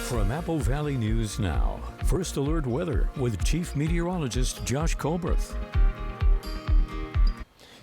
From Apple Valley News Now, First Alert Weather with Chief Meteorologist Josh Colberth.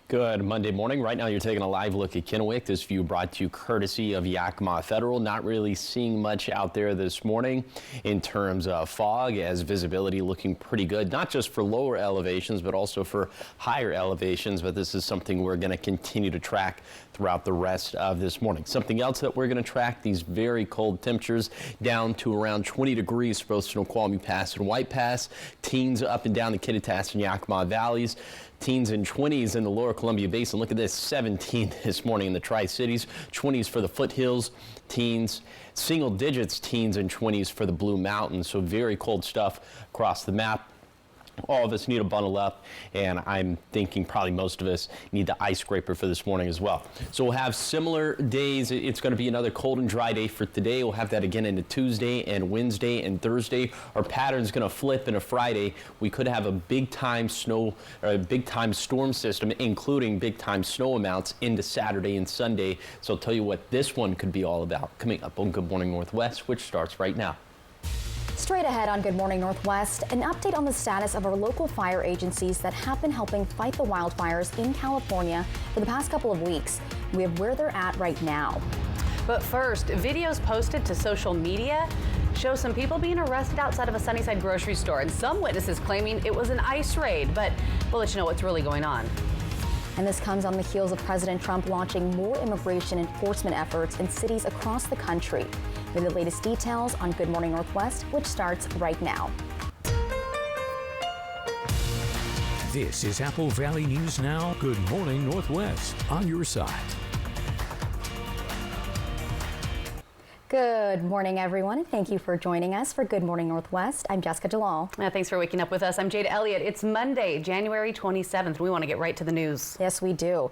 Good Monday morning. Right now you're taking a live look at Kennewick. This view brought to you courtesy of Yakima Federal. Not really seeing much out there this morning in terms of fog, as visibility looking pretty good, not just for lower elevations, but also for higher elevations. But this is something we're going to continue to track throughout the rest of this morning. Something else that we're going to track, these very cold temperatures down to around 20 degrees for both Snoqualmie Pass and White Pass. Teens up and down the Kittitas and Yakima valleys. Teens and 20s in the lower Columbia Basin. Look at this, 17 this morning in the Tri-Cities, 20s for the foothills, teens, single digits, teens and 20s for the Blue Mountains. So very cold stuff across the map. All of us need to bundle up, and I'm thinking probably most of us need the ice scraper for this morning as well. So we'll have similar days. It's going to be another cold and dry day for today. We'll have that again into Tuesday and Wednesday and Thursday. Our pattern's going to flip into Friday. We could have a big-time snow or a big-time storm system, including big-time snow amounts into Saturday and Sunday. So I'll tell you what this one could be all about coming up on Good Morning Northwest, which starts right now. Straight ahead on Good Morning Northwest, an update on the status of our local fire agencies that have been helping fight the wildfires in California for the past couple of weeks. We have where they're at right now. But first, videos posted to social media show some people being arrested outside of a Sunnyside grocery store, and some witnesses claiming it was an ICE raid, but we'll let you know what's really going on. And this comes on the heels of President Trump launching more immigration enforcement efforts in cities across the country. With the latest details on Good Morning Northwest, which starts right now. This is Apple Valley News Now. Good Morning Northwest, on your side. Good morning, everyone, and thank you for joining us for Good Morning Northwest. I'm Jessica Jalal. Thanks for waking up with us. I'm Jade Elliott. It's Monday, January 27th. We want to get right to the news. Yes, we do.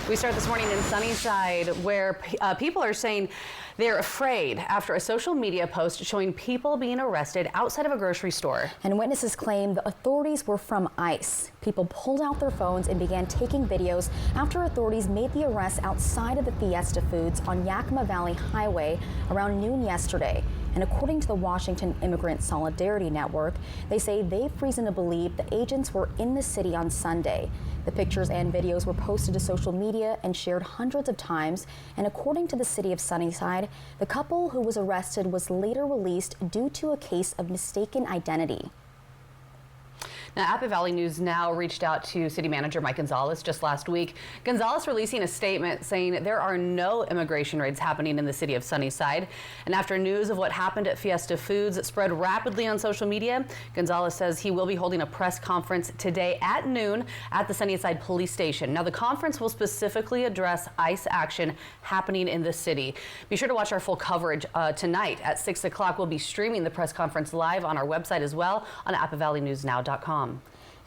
We start this morning in Sunnyside, where people are saying they're afraid after a social media post showing people being arrested outside of a grocery store. And witnesses claim the authorities were from ICE. People pulled out their phones and began taking videos after authorities made the arrest outside of the Fiesta Foods on Yakima Valley Highway around noon yesterday. And according to the Washington Immigrant Solidarity Network, they say they've reason to believe the agents were in the city on Sunday. The pictures and videos were posted to social media and shared hundreds of times. And according to the city of Sunnyside, the couple who was arrested was later released due to a case of mistaken identity. Now, Apple Valley News Now reached out to City Manager Mike Gonzalez just last week. Gonzalez releasing a statement saying there are no immigration raids happening in the city of Sunnyside. And after news of what happened at Fiesta Foods spread rapidly on social media, Gonzalez says he will be holding a press conference today at noon at the Sunnyside Police Station. Now, the conference will specifically address ICE action happening in the city. Be sure to watch our full coverage tonight at 6 o'clock. We'll be streaming the press conference live on our website as well on applevalleynewsnow.com.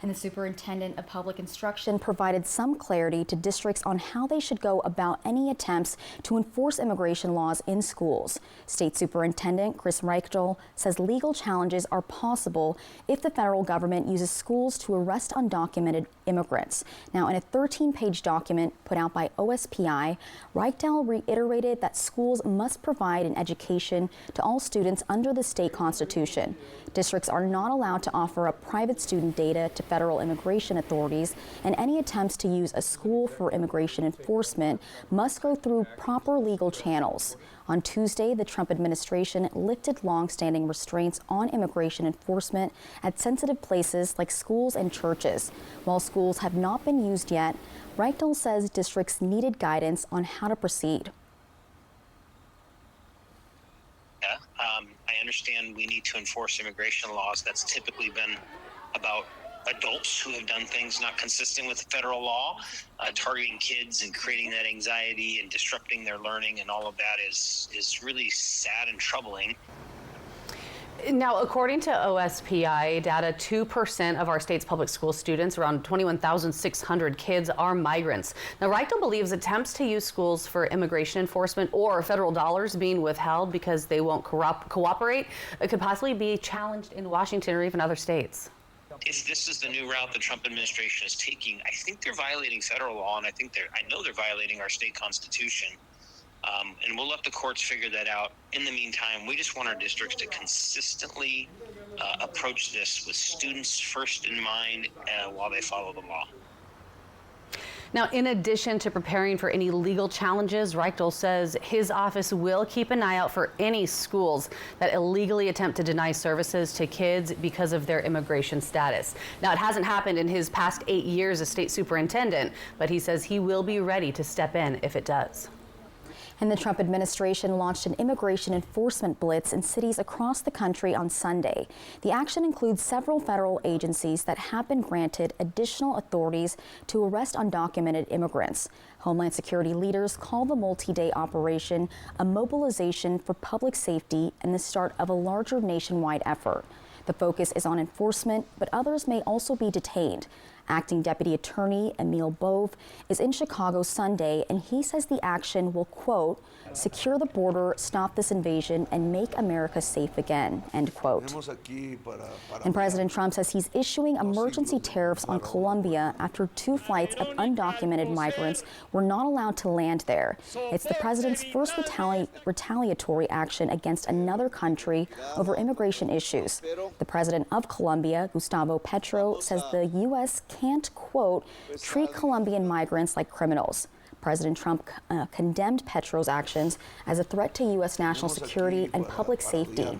And the Superintendent of Public Instruction provided some clarity to districts on how they should go about any attempts to enforce immigration laws in schools. State Superintendent Chris Reichel says legal challenges are possible if the federal government uses schools to arrest undocumented immigrants. Now, in a 13-page document put out by OSPI, Reichel reiterated that schools must provide an education to all students under the state constitution. Districts are not allowed to offer up private student data to federal immigration authorities, and any attempts to use a school for immigration enforcement must go through proper legal channels. On Tuesday, the Trump administration lifted long-standing restraints on immigration enforcement at sensitive places like schools and churches. While schools have not been used yet, Reichel says districts needed guidance on how to proceed. I understand we need to enforce immigration laws. That's typically been about adults who have done things not consistent with federal law, targeting kids and creating that anxiety and disrupting their learning, and all of that is really sad and troubling. Now, according to OSPI data, 2% of our state's public school students, around 21,600 kids, are migrants. Now, Reichel believes attempts to use schools for immigration enforcement or federal dollars being withheld because they won't cooperate could possibly be challenged in Washington or even other states. If this is the new route the Trump administration is taking, I think they're violating federal law, and I know they're violating our state constitution. And we'll let the courts figure that out. In the meantime, we just want our districts to consistently approach this with students first in mind while they follow the law. Now, in addition to preparing for any legal challenges, Reichel says his office will keep an eye out for any schools that illegally attempt to deny services to kids because of their immigration status. Now, it hasn't happened in his past 8 years as state superintendent, but he says he will be ready to step in if it does. And the Trump administration launched an immigration enforcement blitz in cities across the country on Sunday. The action includes several federal agencies that have been granted additional authorities to arrest undocumented immigrants. Homeland Security leaders call the multi-day operation a mobilization for public safety and the start of a larger nationwide effort. The focus is on enforcement, but others may also be detained. Acting Deputy Attorney Emil Bove is in Chicago Sunday, and he says the action will, quote, secure the border, stop this invasion, and make America safe again, end quote. And President Trump says he's issuing emergency tariffs on Colombia after 2 flights of undocumented migrants were not allowed to land there. It's the president's first retaliatory action against another country over immigration issues. The president of Colombia, Gustavo Petro, says the U.S. can't, quote, treat Colombian migrants like criminals. President Trump condemned Petro's actions as a threat to U.S. national security and public safety.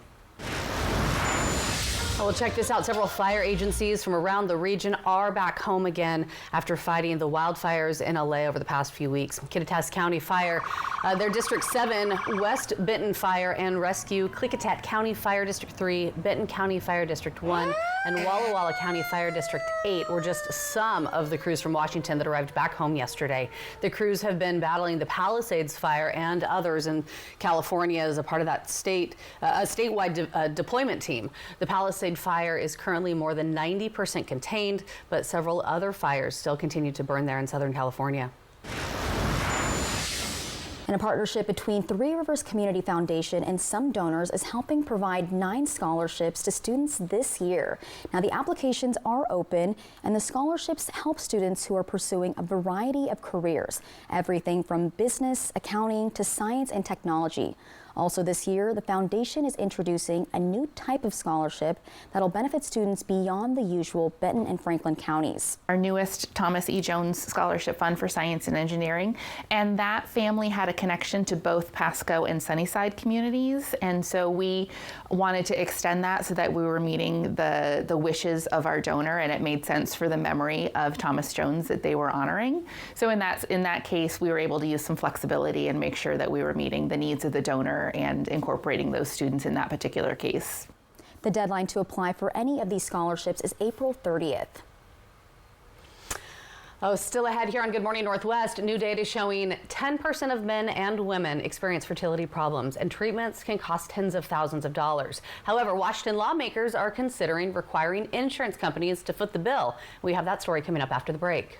Well, check this out. Several fire agencies from around the region are back home again after fighting the wildfires in LA over the past few weeks. Kittitas County Fire, their District 7, West Benton Fire and Rescue, Klickitat County Fire District 3, Benton County Fire District 1, and Walla Walla County Fire District 8 were just some of the crews from Washington that arrived back home yesterday. The crews have been battling the Palisades Fire and others in California as a part of that statewide deployment team. The Palisades Fire is currently more than 90% contained, but several other fires still continue to burn there in Southern California. And a partnership between Three Rivers Community Foundation and some donors is helping provide 9 scholarships to students this year. Now, the applications are open, and the scholarships help students who are pursuing a variety of careers, everything from business, accounting, to science and technology. Also this year, the foundation is introducing a new type of scholarship that'll benefit students beyond the usual Benton and Franklin counties. Our newest Thomas E. Jones Scholarship Fund for Science and Engineering, and that family had a connection to both Pasco and Sunnyside communities, and so we wanted to extend that so that we were meeting the wishes of our donor, and it made sense for the memory of Thomas Jones that they were honoring. So in that case, we were able to use some flexibility and make sure that we were meeting the needs of the donor and incorporating those students in that particular case. The deadline to apply for any of these scholarships is April 30th. Oh, still ahead here on Good Morning Northwest, new data showing 10% of men and women experience fertility problems, and treatments can cost tens of thousands of dollars. However, Washington lawmakers are considering requiring insurance companies to foot the bill. We have that story coming up after the break.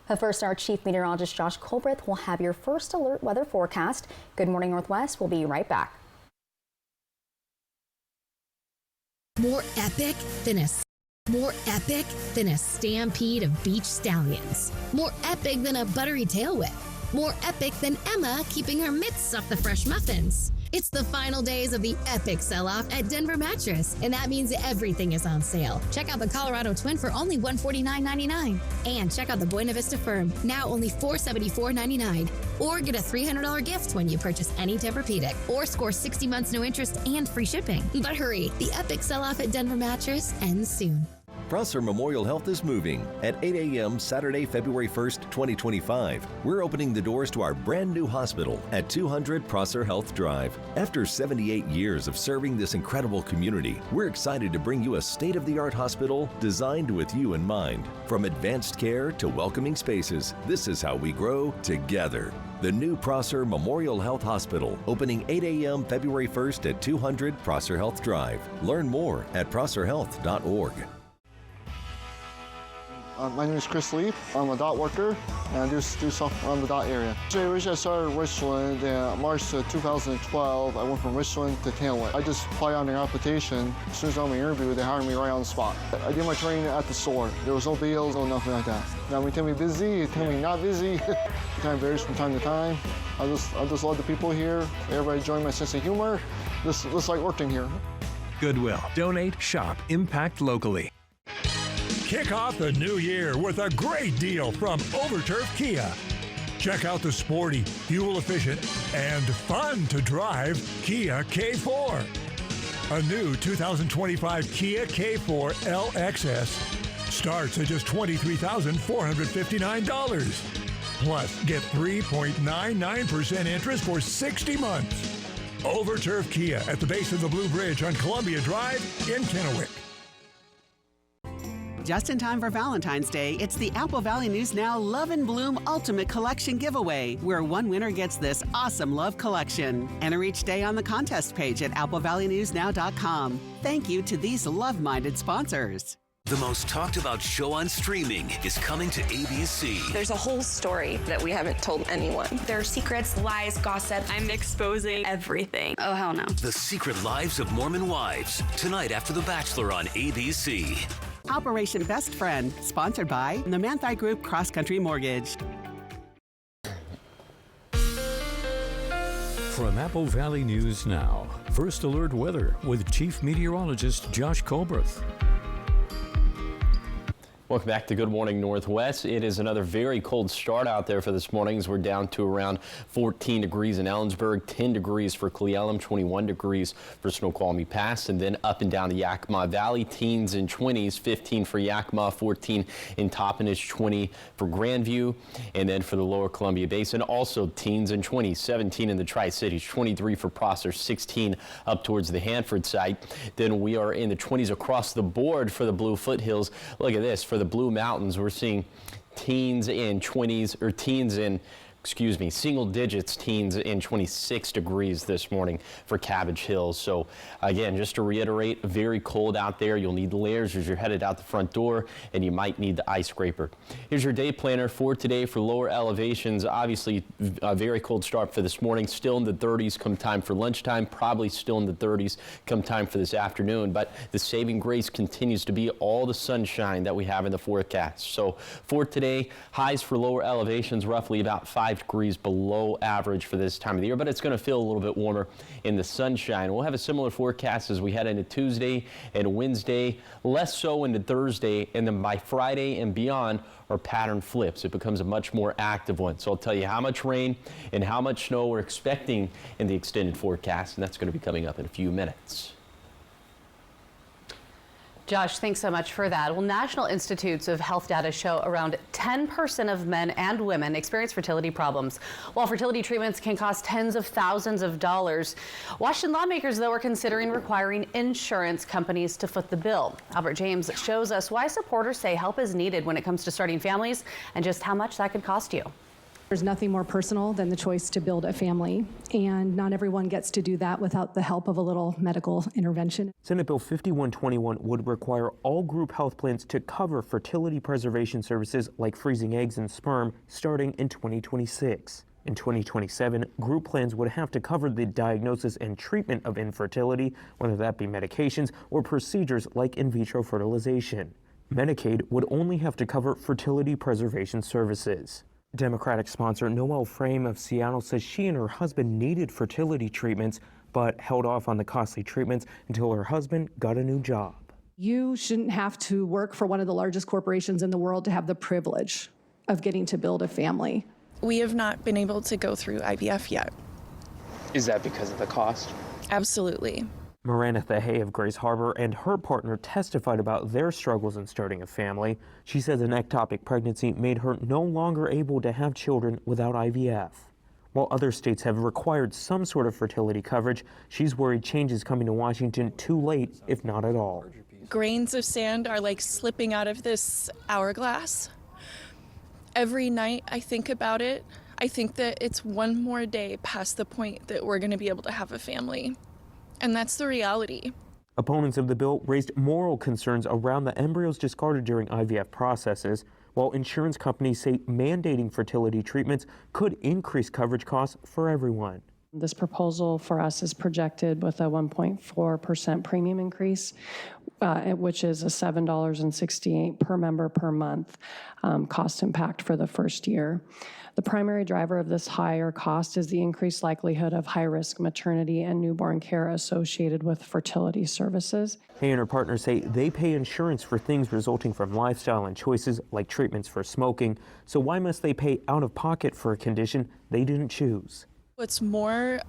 But first, our Chief Meteorologist Josh Colbreth will have your first alert weather forecast. Good Morning Northwest. We'll be right back. More epic than a stampede of beach stallions. More epic than a buttery tail whip. More epic than Emma keeping her mitts off the fresh muffins. It's the final days of the epic sell-off at Denver Mattress, and that means everything is on sale. Check out the Colorado Twin for only $149.99. And check out the Buena Vista Firm, now only $474.99. Or get a $300 gift when you purchase any Tempur-Pedic, or score 60 months no interest and free shipping. But hurry, the epic sell-off at Denver Mattress ends soon. Prosser Memorial Health is moving. At 8 a.m. Saturday, February 1st, 2025, we're opening the doors to our brand new hospital at 200 Prosser Health Drive. After 78 years of serving this incredible community, we're excited to bring you a state-of-the-art hospital designed with you in mind. From advanced care to welcoming spaces, this is how we grow together. The new Prosser Memorial Health Hospital, opening 8 a.m. February 1st at 200 Prosser Health Drive. Learn more at prosserhealth.org. My name is Chris Leap. I'm a dot worker and I do stuff on the dot area. So originally I started in Richland in March 2012. I went from Richland to Kennewick. I just applied on their application. As soon as I'm in the interview, they hired me right on the spot. I did my training at the store. There was no bills, no nothing like that. Now, when you tell me busy, you tell me not busy. It kind of varies from time to time. I just love the people here. Everybody enjoy my sense of humor. Just like working here. Goodwill. Donate, shop, impact locally. Kick off the new year with a great deal from Overturf Kia. Check out the sporty, fuel-efficient, and fun-to-drive Kia K4. A new 2025 Kia K4 LXS starts at just $23,459. Plus, get 3.99% interest for 60 months. Overturf Kia at the base of the Blue Bridge on Columbia Drive in Kennewick. Just in time for Valentine's Day, it's the Apple Valley News Now Love and Bloom Ultimate Collection giveaway, where one winner gets this awesome love collection. Enter each day on the contest page at applevalleynewsnow.com. Thank you to these love-minded sponsors. The most talked about show on streaming is coming to ABC. There's a whole story that we haven't told anyone. There are secrets, lies, gossip. I'm exposing everything. Oh, hell no. The Secret Lives of Mormon Wives, tonight after The Bachelor on ABC. Operation Best Friend, sponsored by the Manthai Group Cross Country Mortgage. From Apple Valley News Now, First Alert Weather with Chief Meteorologist Josh Colbreth. Welcome back to Good Morning Northwest. It is another very cold start out there for this morning as we're down to around 14 degrees in Ellensburg, 10 degrees for Cle Elum, 21 degrees for Snoqualmie Pass, and then up and down the Yakima Valley, teens and 20s, 15 for Yakima, 14 in Toppenish, 20 for Grandview, and then for the lower Columbia Basin, also teens and 20s, 17 in the Tri-Cities, 23 for Prosser, 16 up towards the Hanford site. Then we are in the 20s across the board for the Blue Foothills. Look at this, for the Blue Mountains, we're seeing teens in 20s, or teens in, single digits, teens in 26 degrees this morning for Cabbage Hills. So again, just to reiterate, very cold out there. You'll need the layers as you're headed out the front door, and you might need the ice scraper. Here's your day planner for today for lower elevations. Obviously, a very cold start for this morning. Still in the 30s come time for lunchtime. Probably still in the 30s come time for this afternoon. But the saving grace continues to be all the sunshine that we have in the forecast. So for today, highs for lower elevations roughly about 5 degrees below average for this time of the year, but it's going to feel a little bit warmer in the sunshine. We'll have a similar forecast as we head into Tuesday and Wednesday, less so into Thursday, and then by Friday and beyond our pattern flips. It becomes a much more active one. So I'll tell you how much rain and how much snow we're expecting in the extended forecast, and that's going to be coming up in a few minutes. Josh, thanks so much for that. Well, National Institutes of Health data show around 10% of men and women experience fertility problems. While fertility treatments can cost tens of thousands of dollars, Washington lawmakers, though, are considering requiring insurance companies to foot the bill. Albert James shows us why supporters say help is needed when it comes to starting families and just how much that could cost you. There's nothing more personal than the choice to build a family, and not everyone gets to do that without the help of a little medical intervention. Senate Bill 5121 would require all group health plans to cover fertility preservation services like freezing eggs and sperm starting in 2026. In 2027, group plans would have to cover the diagnosis and treatment of infertility, whether that be medications or procedures like in vitro fertilization. Medicaid would only have to cover fertility preservation services. Democratic sponsor Noelle Frame of Seattle says she and her husband needed fertility treatments, but held off on the costly treatments until her husband got a new job. You shouldn't have to work for one of the largest corporations in the world to have the privilege of getting to build a family. We have not been able to go through IVF yet. Is that because of the cost? Absolutely. Maranatha Hay of Grace Harbor and her partner testified about their struggles in starting a family. She says an ectopic pregnancy made her no longer able to have children without IVF. While other states have required some sort of fertility coverage, she's worried change is coming to Washington too late, if not at all. Grains of sand are like slipping out of this hourglass. Every night I think about it, I think that it's one more day past the point that we're going to be able to have a family. And that's the reality. Opponents of the bill raised moral concerns around the embryos discarded during IVF processes, while insurance companies say mandating fertility treatments could increase coverage costs for everyone. This proposal for us is projected with a 1.4% premium increase, which is a $7.68 per member per month cost impact for the first year. The primary driver of this higher cost is the increased likelihood of high-risk maternity and newborn care associated with fertility services. Hay and her partners say they pay insurance for things resulting from lifestyle and choices like treatments for smoking. So why must they pay out of pocket for a condition they didn't choose? What's more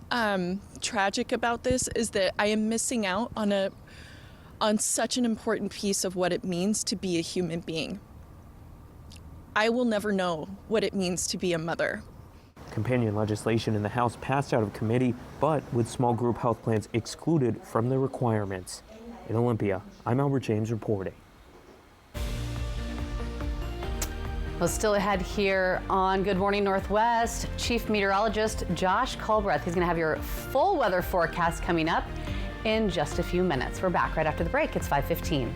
tragic about this is that I am missing out on such an important piece of what it means to be a human being. I will never know what it means to be a mother. Companion legislation in the House passed out of committee, but with small group health plans excluded from the requirements. In Olympia, I'm Albert James reporting. Well, still ahead here on Good Morning Northwest, Chief Meteorologist Josh Culbreth. He's going to have your full weather forecast coming up in just a few minutes. We're back right after the break. It's 5:15.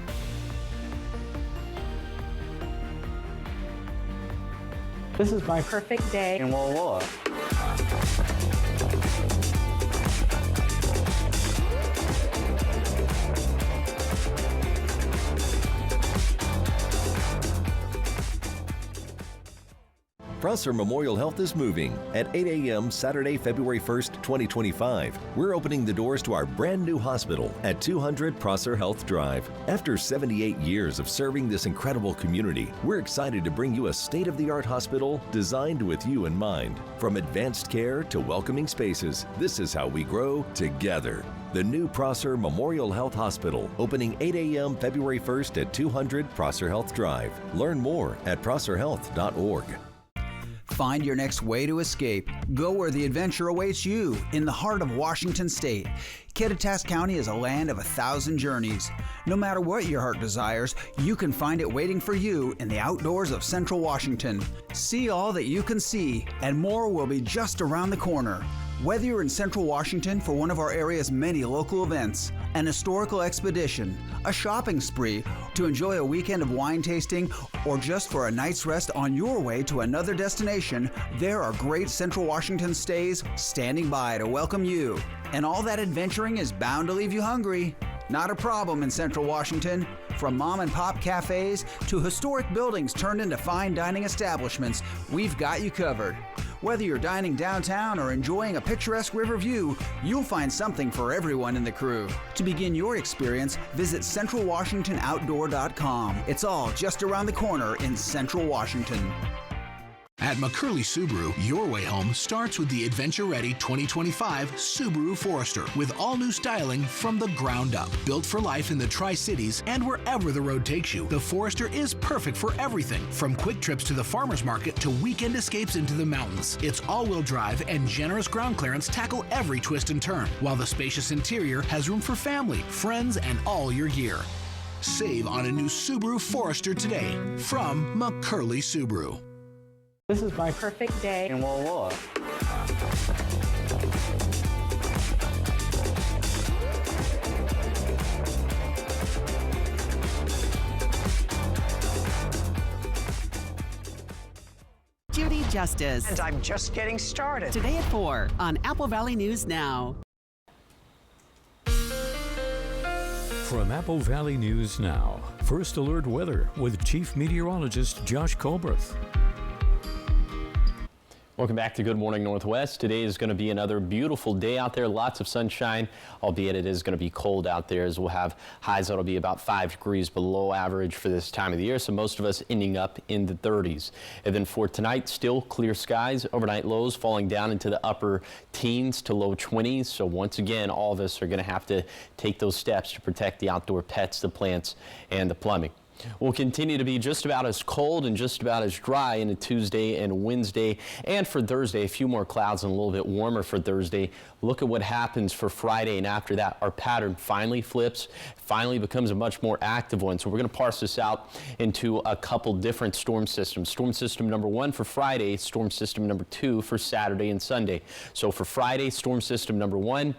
This is my perfect day in Walla. Prosser Memorial Health is moving. At 8 a.m. Saturday, February 1st, 2025, we're opening the doors to our brand new hospital at 200 Prosser Health Drive. After 78 years of serving this incredible community, we're excited to bring you a state-of-the-art hospital designed with you in mind. From advanced care to welcoming spaces, this is how we grow together. The new Prosser Memorial Health Hospital, opening 8 a.m. February 1st at 200 Prosser Health Drive. Learn more at prosserhealth.org. Find your next way to escape. Go where the adventure awaits you, in the heart of Washington State. Kittitas County is a land of 1,000 journeys. No matter what your heart desires, you can find it waiting for you in the outdoors of Central Washington. See all that you can see, and more will be just around the corner. Whether you're in Central Washington for one of our area's many local events, an historical expedition, a shopping spree, to enjoy a weekend of wine tasting, or just for a night's rest on your way to another destination, there are great Central Washington stays standing by to welcome you. And all that adventuring is bound to leave you hungry. Not a problem in Central Washington. From mom and pop cafes to historic buildings turned into fine dining establishments, we've got you covered. Whether you're dining downtown or enjoying a picturesque river view, you'll find something for everyone in the crew. To begin your experience, visit CentralWashingtonOutdoor.com. It's all just around the corner in Central Washington. At McCurley Subaru, your way home starts with the adventure-ready 2025 Subaru Forester with all-new styling from the ground up. Built for life in the Tri-Cities and wherever the road takes you, the Forester is perfect for everything, from quick trips to the farmer's market to weekend escapes into the mountains. Its all-wheel drive and generous ground clearance tackle every twist and turn, while the spacious interior has room for family, friends, and all your gear. Save on a new Subaru Forester today from McCurley Subaru. This is my perfect day in Walla. Judy Justice. And I'm just getting started. Today at 4 on Apple Valley News Now. From Apple Valley News Now, First Alert Weather with Chief Meteorologist Josh Culbreth. Welcome back to Good Morning Northwest. Today is going to be another beautiful day out there. Lots of sunshine, albeit it is going to be cold out there, as we'll have highs that'll be about 5 degrees below average for this time of the year. So most of us ending up in the 30s. And then for tonight, still clear skies. Overnight lows falling down into the upper teens to low 20s. So once again, all of us are going to have to take those steps to protect the outdoor pets, the plants, and the plumbing. We'll continue to be just about as cold and just about as dry into Tuesday and Wednesday. And for Thursday, a few more clouds and a little bit warmer for Thursday. Look at what happens for Friday, and after that, our pattern finally flips, finally becomes a much more active one. So we're going to parse this out into a couple different storm systems. Storm system number 1 for Friday, storm system number 2 for Saturday and Sunday. So for Friday, storm system number 1,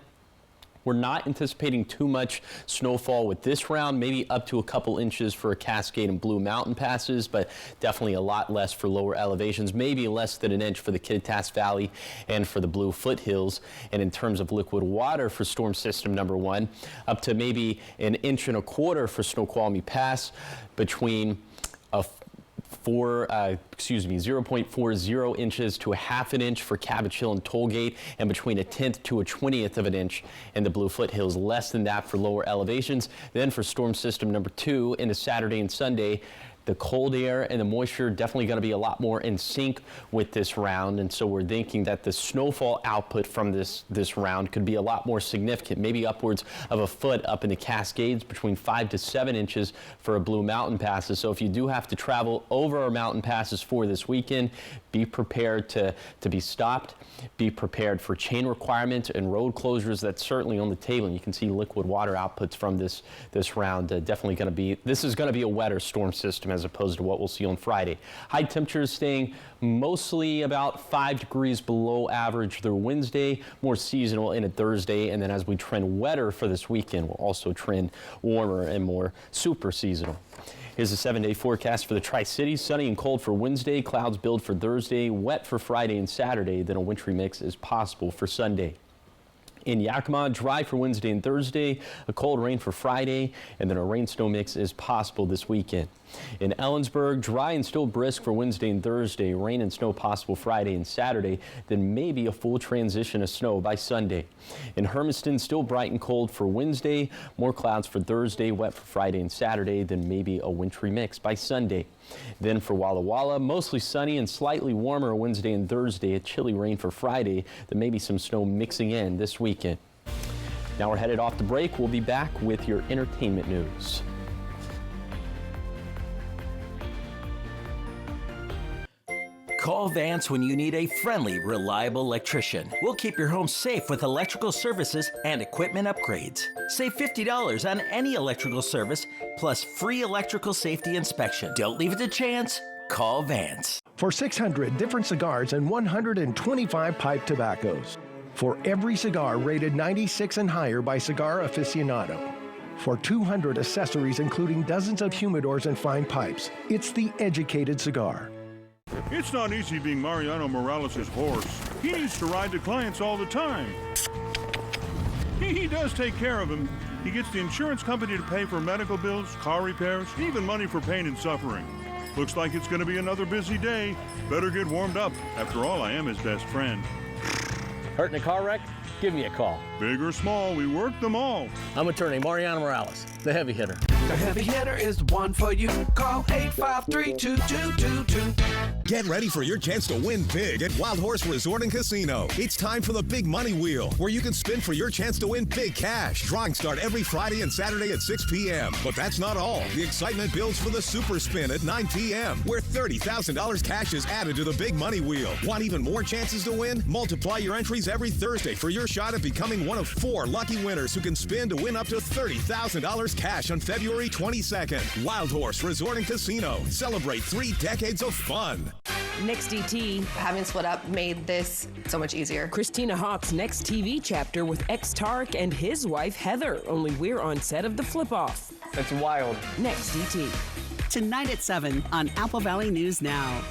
We're not anticipating too much snowfall with this round, maybe up to a couple inches for Cascade and Blue Mountain passes, but definitely a lot less for lower elevations, maybe less than an inch for the Kittitas Valley and for the Blue Foothills. And in terms of liquid water for storm system number 1, up to maybe an inch and a quarter for Snoqualmie Pass, between 0.40 inches to a half an inch for Cabbage Hill and Tollgate, and between a 1/10 to a 20th of an inch in the Blue Foothills, less than that for lower elevations. Then for storm system number 2 into Saturday and Sunday, the cold air and the moisture definitely going to be a lot more in sync with this round, and so we're thinking that the snowfall output from this round could be a lot more significant, maybe upwards of a foot up in the Cascades, between 5 to 7 inches for a Blue Mountain passes. So if you do have to travel over our mountain passes for this weekend, be prepared to be stopped, be prepared for chain requirements and road closures. That's certainly on the table, and you can see liquid water outputs from this round. Definitely going to be, this is going to be a wetter storm system as opposed to what we'll see on Friday. High temperatures staying mostly about 5 degrees below average through Wednesday, more seasonal into Thursday, and then as we trend wetter for this weekend, we'll also trend warmer and more super seasonal. Here's the 7-day forecast for the Tri-Cities. Sunny and cold for Wednesday, clouds build for Thursday, wet for Friday and Saturday, then a wintry mix is possible for Sunday. In Yakima, dry for Wednesday and Thursday, a cold rain for Friday, and then a rain-snow mix is possible this weekend. In Ellensburg, dry and still brisk for Wednesday and Thursday, rain and snow possible Friday and Saturday, then maybe a full transition of snow by Sunday. In Hermiston, still bright and cold for Wednesday, more clouds for Thursday, wet for Friday and Saturday, then maybe a wintry mix by Sunday. Then for Walla Walla, mostly sunny and slightly warmer Wednesday and Thursday, a chilly rain for Friday, then maybe some snow mixing in this weekend. Now we're headed off the break. We'll be back with your entertainment news. Call Vance when you need a friendly, reliable electrician. We'll keep your home safe with electrical services and equipment upgrades. Save $50 on any electrical service, plus free electrical safety inspection. Don't leave it to chance. Call Vance. For 600 different cigars and 125 pipe tobaccos. For every cigar rated 96 and higher by Cigar Aficionado. For 200 accessories including dozens of humidors and fine pipes. It's the educated cigar. It's not easy being Mariano Morales' horse. He needs to ride the clients all the time. He does take care of them. He gets the insurance company to pay for medical bills, car repairs, even money for pain and suffering. Looks like it's going to be another busy day. Better get warmed up. After all, I am his best friend. Hurt in a car wreck? Give me a call. Big or small, we work them all. I'm attorney Mariano Morales, the heavy hitter. The heavy hitter is the one for you. Call 853-2222. Get ready for your chance to win big at Wild Horse Resort and Casino. It's time for the Big Money Wheel, where you can spin for your chance to win big cash. Drawings start every Friday and Saturday at 6 p.m. But that's not all. The excitement builds for the Super Spin at 9 p.m., where $30,000 cash is added to the Big Money Wheel. Want even more chances to win? Multiply your entries every Thursday for your shot at becoming one of 4 lucky winners who can spin to win up to $30,000 cash on February 22nd. Wild Horse Resort and Casino. Celebrate 3 decades of fun. Next DT, having split up made this so much easier. Christina Hawk's next TV chapter with ex-Tarek and his wife Heather, only we're on set of The Flip Off. That's wild. Next DT. Tonight at 7 on Apple Valley News Now.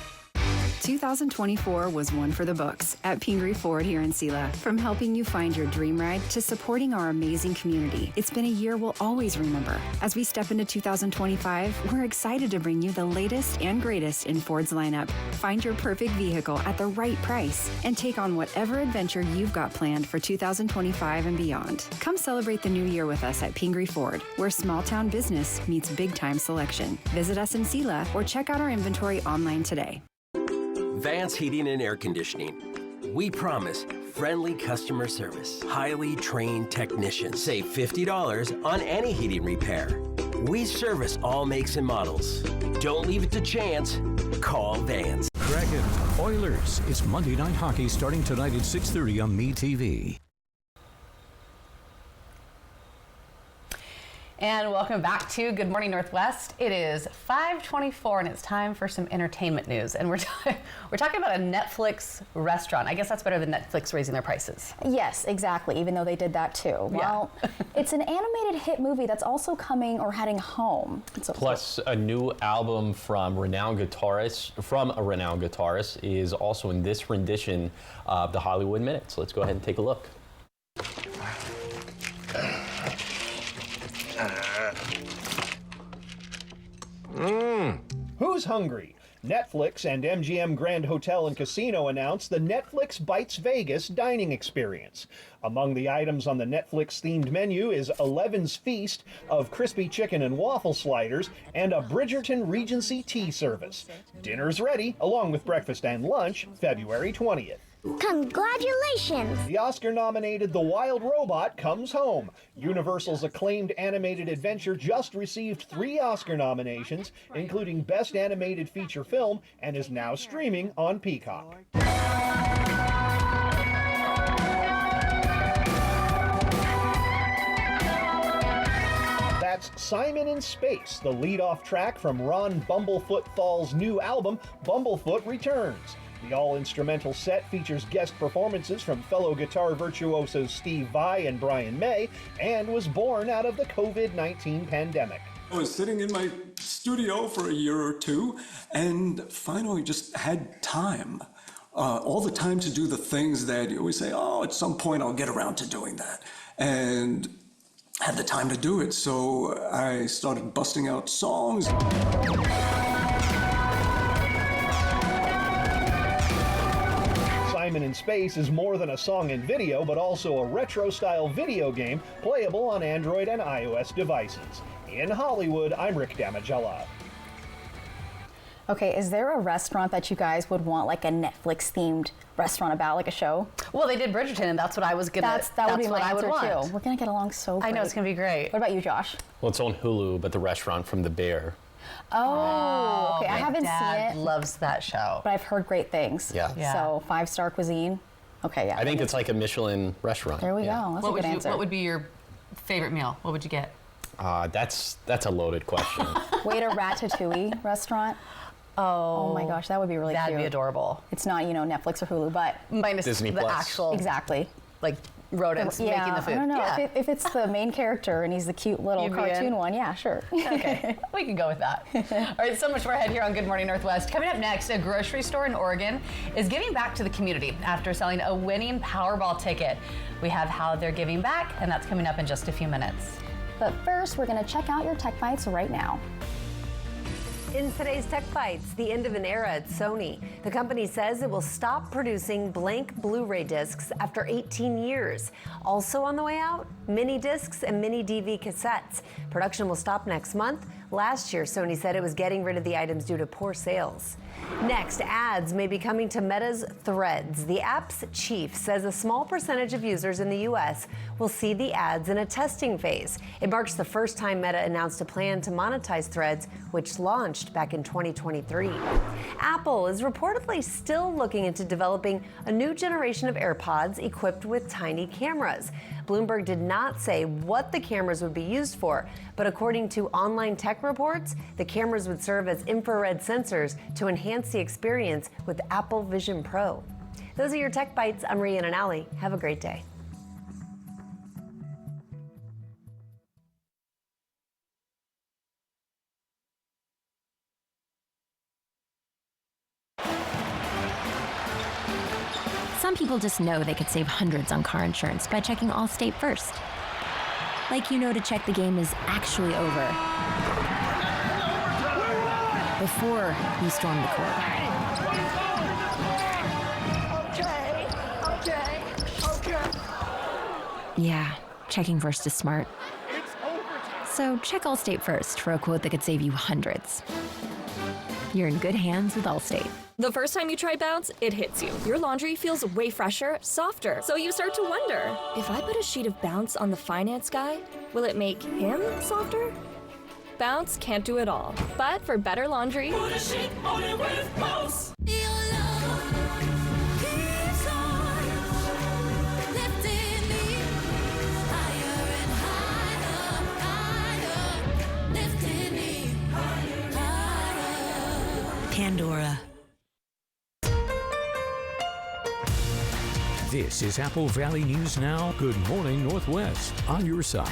2024 was one for the books at Pingree Ford here in Selah. From helping you find your dream ride to supporting our amazing community, it's been a year we'll always remember. As we step into 2025, we're excited to bring you the latest and greatest in Ford's lineup. Find your perfect vehicle at the right price and take on whatever adventure you've got planned for 2025 and beyond. Come celebrate the new year with us at Pingree Ford, where small town business meets big time selection. Visit us in Selah or check out our inventory online today. Vance Heating and Air Conditioning. We promise friendly customer service, highly trained technicians. Save $50 on any heating repair. We service all makes and models. Don't leave it to chance. Call Vance. Dragons, Oilers. It's Monday Night Hockey starting tonight at 6:30 on MeTV. And welcome back to Good Morning Northwest. It is 5:24 and it's time for some entertainment news. And we're talking about a Netflix restaurant. I guess that's better than Netflix raising their prices. Yes, exactly, even though they did that too. Well, it's an animated hit movie that's also coming or heading home. Plus, a new album from a renowned guitarist is also in this rendition of the Hollywood Minute. So let's go ahead and take a look. Who's hungry? Netflix and MGM Grand Hotel and Casino announced the Netflix Bites Vegas dining experience. Among the items on the Netflix-themed menu is Eleven's Feast of crispy chicken and waffle sliders and a Bridgerton Regency tea service. Dinner's ready, along with breakfast and lunch, February 20th. Congratulations! The Oscar-nominated The Wild Robot comes home. Universal's acclaimed animated adventure just received 3 Oscar nominations, including Best Animated Feature Film, and is now streaming on Peacock. That's Simon in Space, the lead-off track from Ron Bumblefoot Thal's new album, Bumblefoot Returns. The all-instrumental set features guest performances from fellow guitar virtuosos Steve Vai and Brian May, and was born out of the COVID-19 pandemic. I was sitting in my studio for a year or two, and finally just had time. All the time to do the things that you always say, oh, at some point I'll get around to doing that. And had the time to do it, so I started busting out songs. Simon in Space is more than a song and video, but also a retro-style video game playable on Android and iOS devices. In Hollywood, I'm Rick Damigella. Okay, is there a restaurant that you guys would want like a Netflix-themed restaurant about, like a show? Well, they did Bridgerton, and that's what I was gonna. That would be my what I would answer want. too. We're gonna get along so great. I know it's gonna be great. What about you, Josh? Well, it's on Hulu, but the restaurant from The Bear. Oh, okay. I haven't Dad seen it. Loves that show. But I've heard great things. Yeah. So 5-star cuisine. Okay, yeah. I think it's like a Michelin restaurant. There we go. That's a good answer. What would be your favorite meal? What would you get? That's a loaded question. Wait, a Ratatouille restaurant? Oh my gosh, that would be really cute. That'd be adorable. It's not, Netflix or Hulu, but minus Disney the Plus. actual exactly. Like rodents making the food. I don't know. Yeah. If it's the main character and he's the cute little You'd be cartoon in? one, yeah, sure. Okay, we can go with that. All right, so much more ahead here on Good Morning Northwest. Coming up next, a grocery store in Oregon is giving back to the community after selling a winning Powerball ticket. We have how they're giving back, and that's coming up in just a few minutes. But first, we're going to check out your Tech Bites right now. In today's Tech Bites, the end of an era at Sony. The company says it will stop producing blank Blu-ray discs after 18 years. Also on the way out, mini discs and mini DV cassettes. Production will stop next month. Last year, Sony said it was getting rid of the items due to poor sales. Next, ads may be coming to Meta's Threads. The app's chief says a small percentage of users in the U.S. will see the ads in a testing phase. It marks the first time Meta announced a plan to monetize Threads, which launched back in 2023. Apple is reportedly still looking into developing a new generation of AirPods equipped with tiny cameras. Bloomberg did not say what the cameras would be used for, but according to online tech reports, the cameras would serve as infrared sensors to enhance the experience with Apple Vision Pro. Those are your Tech Bites. I'm Rhiannon Alley. Have a great day. Some people just know they could save hundreds on car insurance by checking Allstate first. Like to check the game is actually over before you storm the court. Okay. Yeah, checking first is smart. So check Allstate first for a quote that could save you hundreds. You're in good hands with Allstate. The first time you try Bounce, it hits you. Your laundry feels way fresher, softer. So you start to wonder, if I put a sheet of Bounce on the finance guy, will it make him softer? Bounce can't do it all. But for better laundry, Put a sheet on it with Bounce. Pandora. This is Apple Valley News Now. Good morning, Northwest. On your side.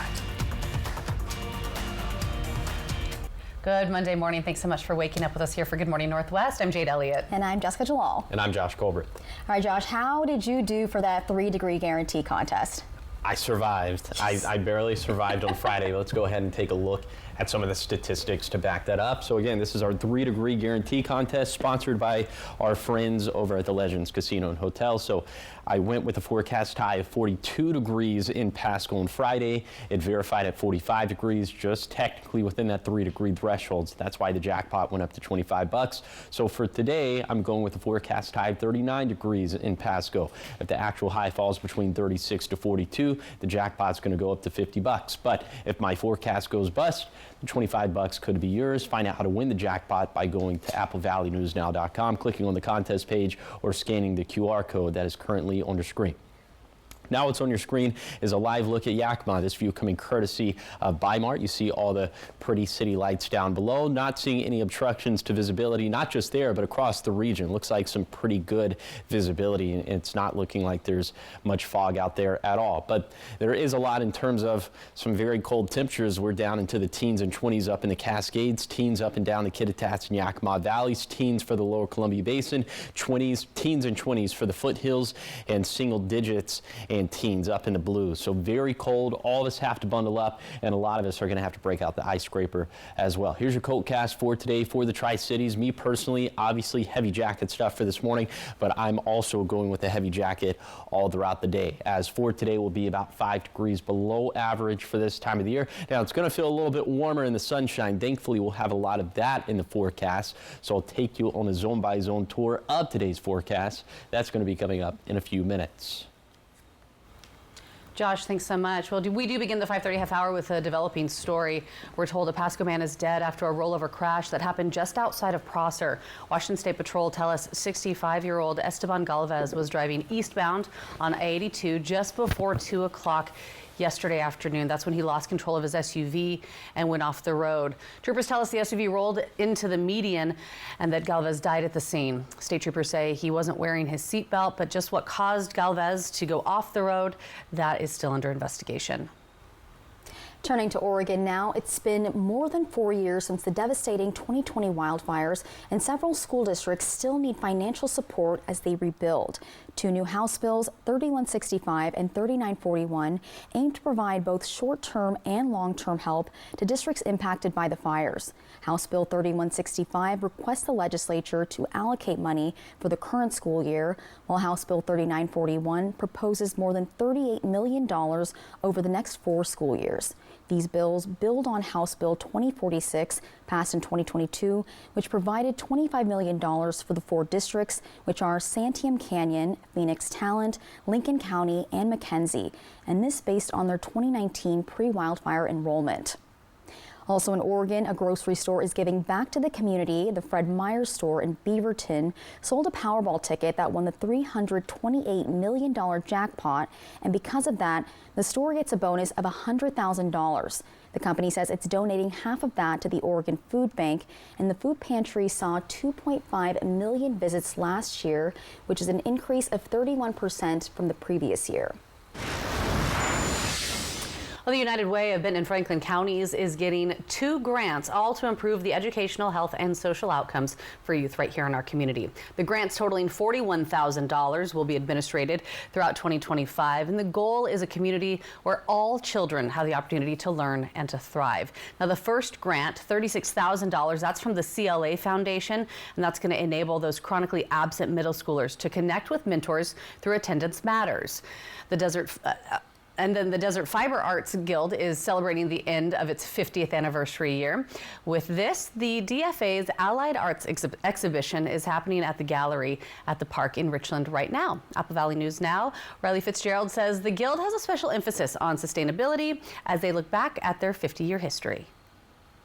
Good Monday morning. Thanks so much for waking up with us here for Good Morning Northwest. I'm Jade Elliott. And I'm Jessica Jalal. And I'm Josh Colbert. All right, Josh, how did you do for that 3-degree guarantee contest? I survived. I barely survived on Friday. Let's go ahead and take a look at some of the statistics to back that up. So again, this is our 3-degree guarantee contest sponsored by our friends over at the Legends Casino and Hotel. So I went with a forecast high of 42 degrees in Pasco on Friday. It verified at 45 degrees, just technically within that 3-degree threshold. So that's why the jackpot went up to $25. So for today, I'm going with a forecast high of 39 degrees in Pasco. If the actual high falls between 36 to 42, the jackpot's going to go up to $50. But if my forecast goes bust, the $25 could be yours. Find out how to win the jackpot by going to applevalleyNewsNow.com, clicking on the contest page, or scanning the QR code that is currently on your screen. Now what's on your screen is a live look at Yakima. This view coming courtesy of Bi-Mart. You see all the pretty city lights down below. Not seeing any obstructions to visibility, not just there, but across the region. Looks like some pretty good visibility. It's not looking like there's much fog out there at all. But there is a lot in terms of some very cold temperatures. We're down into the teens and 20s up in the Cascades, teens up and down the Kittitats and Yakima Valleys, teens for the lower Columbia Basin, teens and 20s for the foothills, and single digits and teens up in the blues. So very cold. All of us have to bundle up, and a lot of us are going to have to break out the ice scraper as well. Here's your coat cast for today for the Tri-Cities. Me personally, obviously heavy jacket stuff for this morning, but I'm also going with a heavy jacket all throughout the day. As for today, will be about 5 degrees below average for this time of the year. Now it's going to feel a little bit warmer in the sunshine. Thankfully, we'll have a lot of that in the forecast. So I'll take you on a zone by zone tour of today's forecast. That's going to be coming up in a few minutes. Josh, thanks so much. Well, we do begin the 5:30 half hour with a developing story. We're told a Pasco man is dead after a rollover crash that happened just outside of Prosser. Washington State Patrol tell us 65-year-old Esteban Galvez was driving eastbound on I-82 just before 2 o'clock yesterday afternoon. That's when he lost control of his SUV and went off the road. Troopers tell us the SUV rolled into the median and that Galvez died at the scene. State troopers say he wasn't wearing his seatbelt, but just what caused Galvez to go off the road, that is still under investigation. Turning to Oregon now, it's been more than 4 years since the devastating 2020 wildfires, and several school districts still need financial support as they rebuild. 2 new House bills, 3165 and 3941, aim to provide both short-term and long-term help to districts impacted by the fires. House Bill 3165 requests the legislature to allocate money for the current school year, while House Bill 3941 proposes more than $38 million over the next 4 school years. These bills build on House Bill 2046, passed in 2022, which provided $25 million for the 4 districts, which are Santiam Canyon, Phoenix Talent, Lincoln County, and McKenzie, and this based on their 2019 pre-wildfire enrollment. Also in Oregon, a grocery store is giving back to the community. The Fred Meyer store in Beaverton sold a Powerball ticket that won the $328 million jackpot, and because of that, the store gets a bonus of $100,000. The company says it's donating half of that to the Oregon Food Bank, and the food pantry saw 2.5 million visits last year, which is an increase of 31% from the previous year. Well, the United Way of Benton and Franklin counties is getting 2 grants, all to improve the educational, health, and social outcomes for youth right here in our community. The grants totaling $41,000 will be administered throughout 2025, and the goal is a community where all children have the opportunity to learn and to thrive. Now, the first grant, $36,000, that's from the CLA Foundation, and that's going to enable those chronically absent middle schoolers to connect with mentors through Attendance Matters. And then the Desert Fiber Arts Guild is celebrating the end of its 50th anniversary year. With this, the DFA's Allied Arts exhibition is happening at the gallery at the park in Richland right now. Apple Valley News Now, Riley Fitzgerald says the Guild has a special emphasis on sustainability as they look back at their 50-year history.